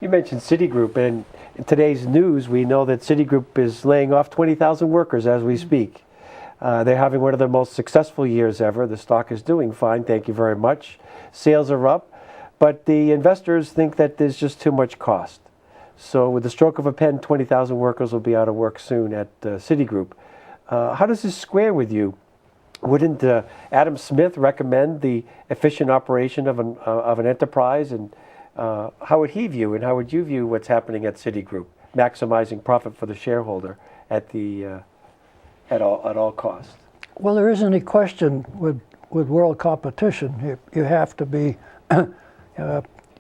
You mentioned Citigroup, and in today's news, we know that Citigroup is laying off 20,000 workers as we speak. They're having one of their most successful years ever. The stock is doing fine, thank you very much. Sales are up, but the investors think that there's just too much cost. So with the stroke of a pen, 20,000 workers will be out of work soon at Citigroup. How does this square with you? Wouldn't Adam Smith recommend the efficient operation of an enterprise? And how would he view, and how would you view what's happening at Citigroup, maximizing profit for the shareholder at all costs? Well, there isn't any question with world competition. You have to be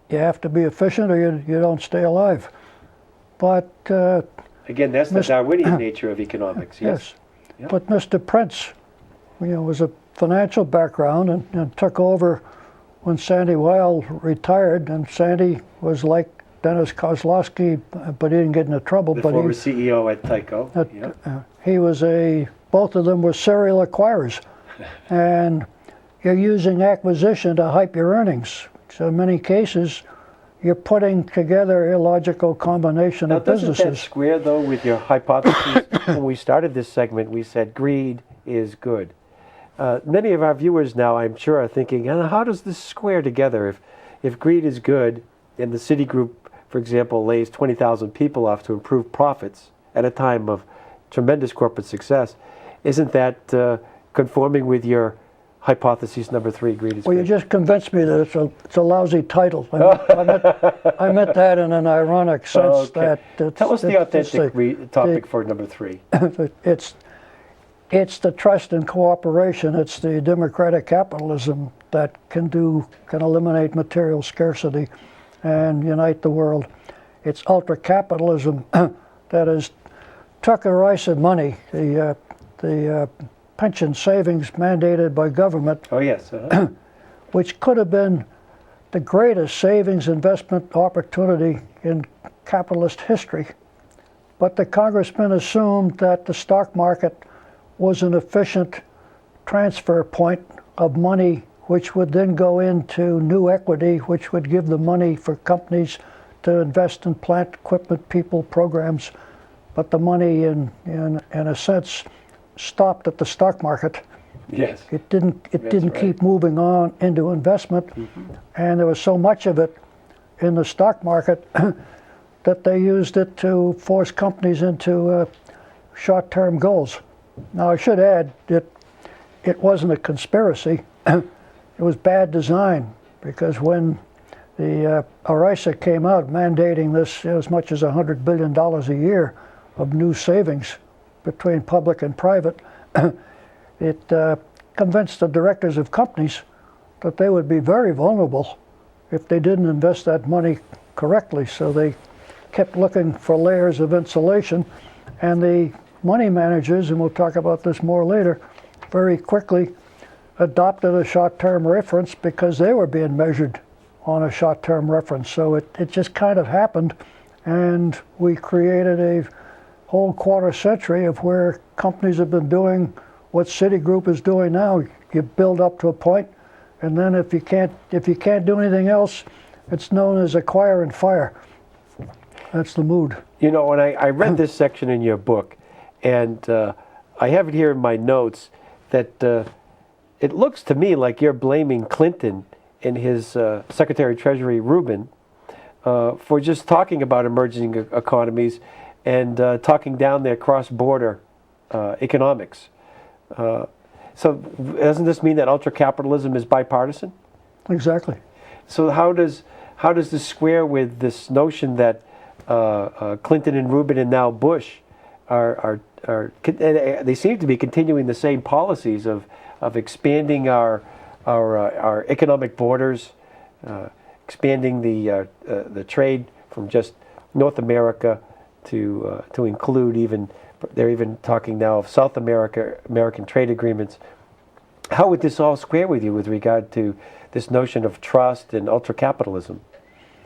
efficient, or you don't stay alive. But again, that's the Darwinian nature of economics. Yes. Yep. But Mr. Prince, was a financial background and took over when Sandy Weill retired, and Sandy was like Dennis Kozlowski, but he didn't get into trouble. The former CEO at Tyco. Both of them were serial acquirers, and you're using acquisition to hype your earnings. So in many cases, you're putting together illogical combination of businesses. Doesn't that square, though, with your hypothesis? When we started this segment, we said greed is good. Many of our viewers now, I'm sure, are thinking, how does this square together? If greed is good, and the Citigroup, for example, lays 20,000 people off to improve profits at a time of tremendous corporate success, isn't that conforming with your hypothesis number 3, greed is good? Well, you just convinced me that it's a lousy title. I meant that in an ironic sense. Okay. Tell us the authentic topic for number 3. It's the trust and cooperation. It's the democratic capitalism that can eliminate material scarcity and unite the world. It's ultra-capitalism that has took a rise of money, the pension savings mandated by government. Oh, yes. Which could have been the greatest savings investment opportunity in capitalist history. But the congressman assumed that the stock market was an efficient transfer point of money, which would then go into new equity, which would give the money for companies to invest in plant, equipment, people, programs. But the money, in a sense, stopped at the stock market. Yes. It didn't keep moving on into investment, and there was so much of it in the stock market that they used it to force companies into short-term goals. Now, I should add that it wasn't a conspiracy. It was bad design, because when the ERISA came out mandating this as much as $100 billion a year of new savings between public and private, it convinced the directors of companies that they would be very vulnerable if they didn't invest that money correctly. So they kept looking for layers of insulation, and the money managers, and we'll talk about this more later, very quickly adopted a short-term reference because they were being measured on a short-term reference. So it just kind of happened, and we created a whole quarter century of where companies have been doing what Citigroup is doing now. You build up to a point, and then if you can't do anything else, it's known as acquire and fire. That's the mood. When I read this section in your book, and I have it here in my notes, that it looks to me like you're blaming Clinton and his Secretary of Treasury Rubin for just talking about emerging economies and talking down their cross-border economics. So doesn't this mean that ultra-capitalism is bipartisan? Exactly. So how does this square with this notion that Clinton and Rubin and now Bush they seem to be continuing the same policies of expanding our economic borders, expanding the trade from just North America to include they're even talking now of South American trade agreements. How would this all square with you with regard to this notion of trust and ultra-capitalism?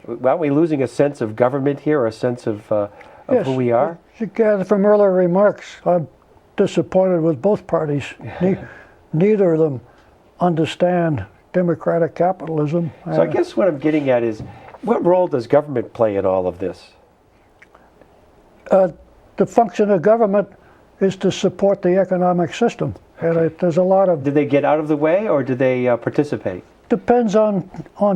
Aren't we losing a sense of government here, or a sense of yes, who we are? You gather from earlier remarks, I'm disappointed with both parties. Neither of them understand democratic capitalism. So I guess what I'm getting at is, What role does government play in all of this? The function of government is to support the economic system. And there's a lot of, Did they get out of the way, or do they participate? depends on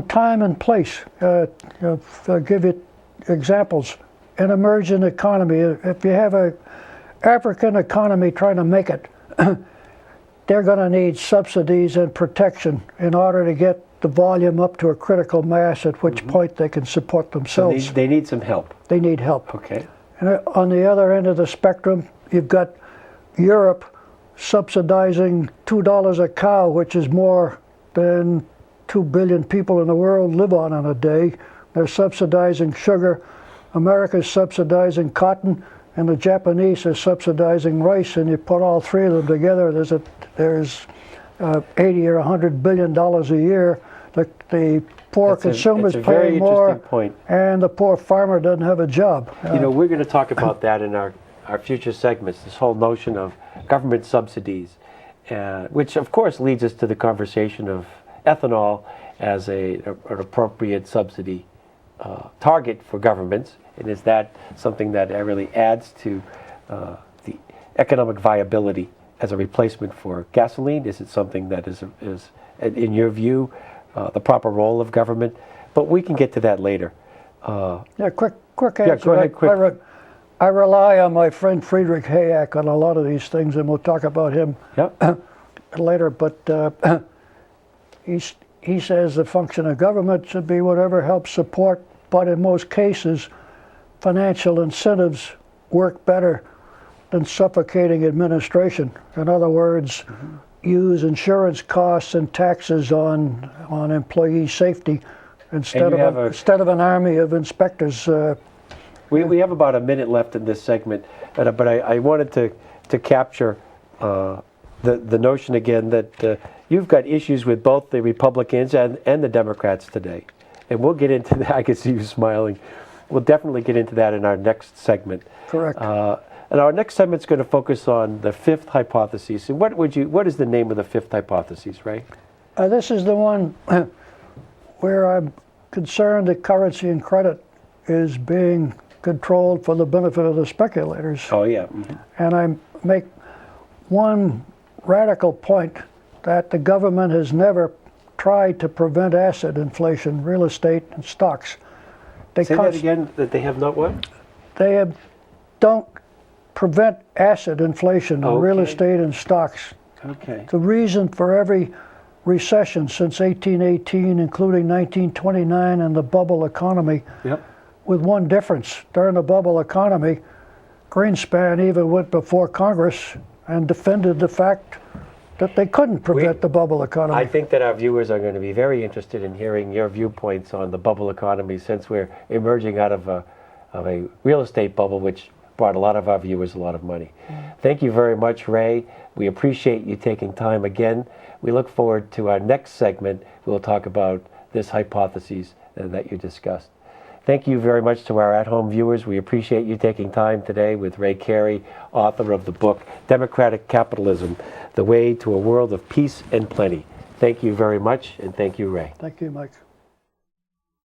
time and place. I'll give you examples. An emerging economy, if you have an African economy trying to make it, they're going to need subsidies and protection in order to get the volume up to a critical mass, at which point they can support So themselves. they need some help. They need help. Okay. And on the other end of the spectrum, you've got Europe subsidizing $2 a cow, which is more than 2 billion people in the world live on in a day. They're subsidizing sugar. America's subsidizing cotton, and the Japanese are subsidizing rice. And you put all three of them together, there's 80 or 100 billion dollars a year. The poor consumer's it's a very paying more, interesting point. and the poor farmer doesn't have a job. You know, we're going to talk about that in our future segments, this whole notion of government subsidies, which of course leads us to the conversation of ethanol as an appropriate subsidy target for governments. And is that something that really adds to the economic viability as a replacement for gasoline? Is it something that is in your view, the proper role of government? But we can get to that later. Yeah, quick answer. Yeah, go ahead, quick. I rely on my friend Friedrich Hayek on a lot of these things, and we'll talk about him Yep. later. But he says the function of government should be whatever helps support, but in most cases, financial incentives work better than suffocating administration. In other words, use insurance costs and taxes on employee safety instead of an army of inspectors. We have about a minute left in this segment, but I wanted to capture the notion again that you've got issues with both the Republicans and the Democrats today. And we'll get into that. I can see you smiling. We'll definitely get into that in our next segment. Correct. And our next segment is going to focus on the fifth hypothesis. And what is the name of the fifth hypothesis, Ray? This is the one where I'm concerned that currency and credit is being controlled for the benefit of the speculators. Oh, yeah. Mm-hmm. And I make one radical point that the government has never tried to prevent asset inflation, real estate and stocks. Say that again, that they have not what? They don't prevent asset inflation in real Okay. estate and stocks. Okay. The reason for every recession since 1818, including 1929 and the bubble economy, Yep. with one difference. During the bubble economy, Greenspan even went before Congress and defended the fact that they couldn't prevent the bubble economy. I think that our viewers are going to be very interested in hearing your viewpoints on the bubble economy, since we're emerging out of a real estate bubble, which brought a lot of our viewers a lot of money. Thank you very much, Ray. We appreciate you taking time again. We look forward to our next segment. We'll talk about this hypothesis that you discussed. Thank you very much to our at-home viewers. We appreciate you taking time today with Ray Carey, author of the book, Democratic Capitalism, The Way to a World of Peace and Plenty. Thank you very much, and thank you, Ray. Thank you, Mike.